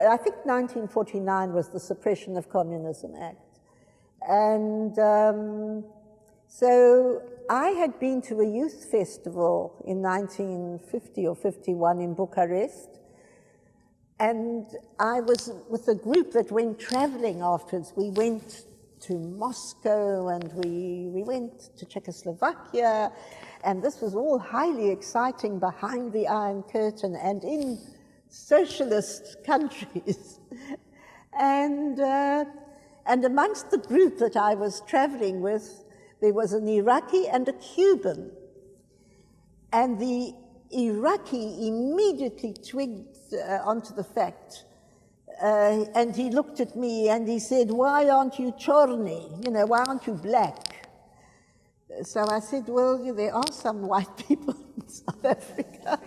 I think 1949 was the Suppression of Communism Act. And so I had been to a youth festival in 1950 or 51 in Bucharest, and I was with a group that went traveling afterwards. We went to Moscow and we went to Czechoslovakia, and this was all highly exciting behind the Iron Curtain and in socialist countries. And amongst the group that I was traveling with, there was an Iraqi and a Cuban. And the Iraqi immediately twigged onto the fact, and he looked at me and he said, "Why aren't you chorny? You know, why aren't you black?" So I said, "Well, there are some white people in South Africa."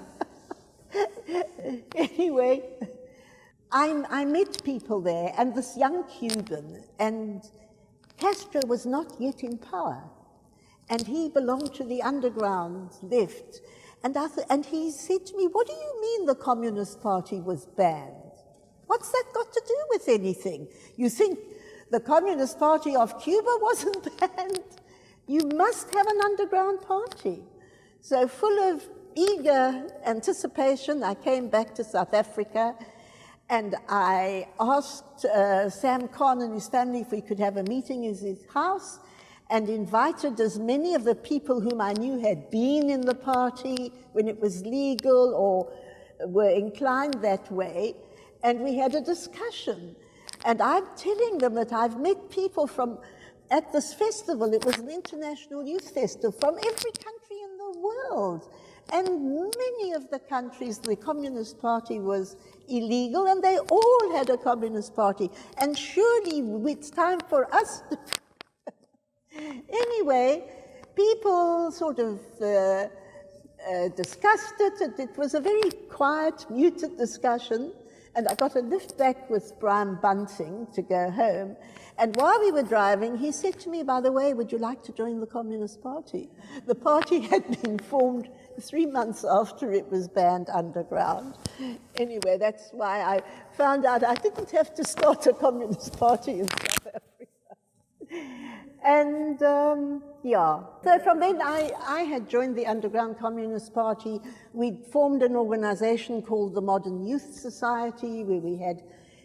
Anyway, I met people there, and this young Cuban, and Castro was not yet in power, and he belonged to the underground left. And he said to me, "What do you mean the Communist Party was banned? What's that got to do with anything? You think the Communist Party of Cuba wasn't banned? You must have an underground party." So full of eager anticipation, I came back to South Africa, and I asked Sam Khan and his family if we could have a meeting in his house, and invited as many of the people whom I knew had been in the party when it was legal or were inclined that way, and we had a discussion. And I'm telling them that I've met people at this festival, it was an international youth festival, from every country in the world. And many of the countries, the Communist Party was illegal, and they all had a Communist Party. And surely it's time for us to... Anyway, people sort of discussed it, and it was a very quiet, muted discussion. And I got a lift back with Brian Bunting to go home. And while we were driving, he said to me, "By the way, would you like to join the Communist Party?" The party had been formed 3 months after it was banned underground. Anyway, that's why I found out I didn't have to start a Communist Party in South Africa. And yeah, so from then I had joined the Underground Communist Party. We'd formed an organization called the Modern Youth Society, where we had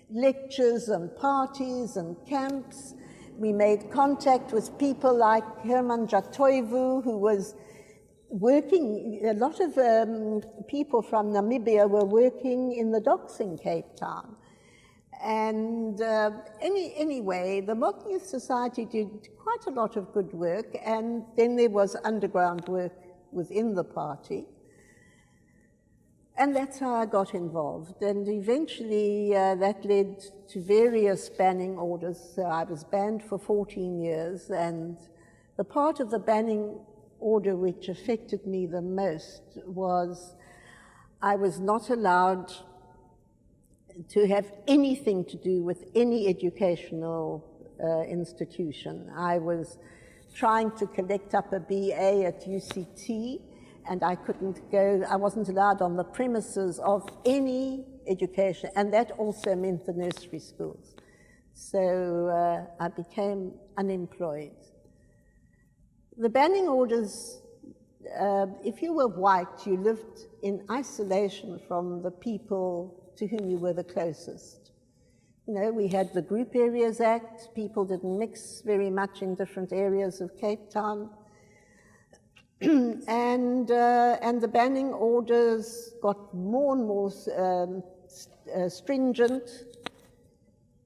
lectures and parties and camps. We made contact with people like Herman Jatoivu, who was working, a lot of people from Namibia were working in the docks in Cape Town. And anyway, the Modern Youth Society did quite a lot of good work, and then there was underground work within the party. And that's how I got involved. And eventually that led to various banning orders. So I was banned for 14 years, and the part of the banning order which affected me the most was I was not allowed to have anything to do with any educational institution. I was trying to collect up a BA at UCT, and I couldn't go, I wasn't allowed on the premises of any education, and that also meant the nursery schools. So I became unemployed. The banning orders, if you were white, you lived in isolation from the people to whom you were the closest. You know, we had the Group Areas Act. People didn't mix very much in different areas of Cape Town. and the banning orders got more and more stringent.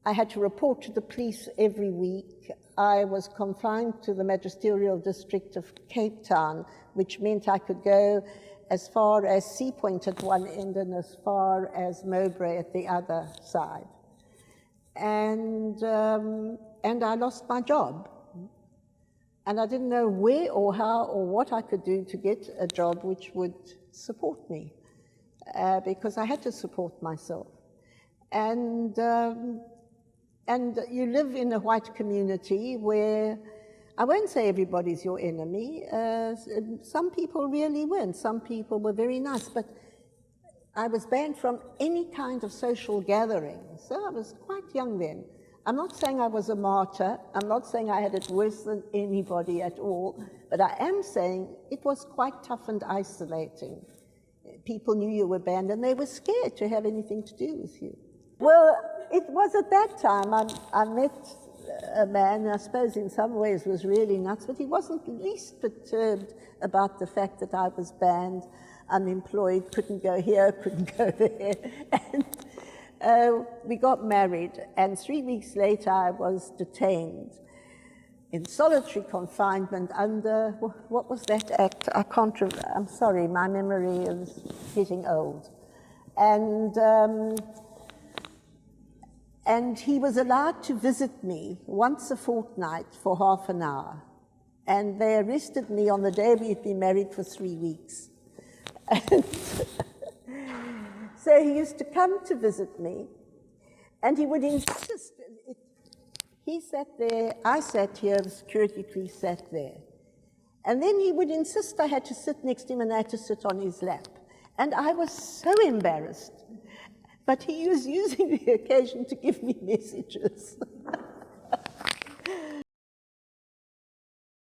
I had to report to the police every week. I was confined to the magisterial district of Cape Town, which meant I could go as far as Sea Point at one end and as far as Mowbray at the other side. And I lost my job. And I didn't know where or how or what I could do to get a job which would support me, because I had to support myself. And you live in a white community where, I won't say everybody's your enemy. Some people really weren't. Some people were very nice. But I was banned from any kind of social gathering. So I was quite young then. I'm not saying I was a martyr. I'm not saying I had it worse than anybody at all. But I am saying it was quite tough and isolating. People knew you were banned and they were scared to have anything to do with you. Well, it was at that time I met a man, I suppose in some ways was really nuts, but he wasn't the least perturbed about the fact that I was banned, unemployed, couldn't go here, couldn't go there. And we got married, and 3 weeks later I was detained in solitary confinement under, what was that act? I'm sorry, my memory is getting old. And he was allowed to visit me once a fortnight for half an hour. And they arrested me on the day we'd been married for 3 weeks. And so he used to come to visit me, and he would insist. He sat there, I sat here, the security police sat there. And then he would insist I had to sit next to him and I had to sit on his lap. And I was so embarrassed. But he was using the occasion to give me messages.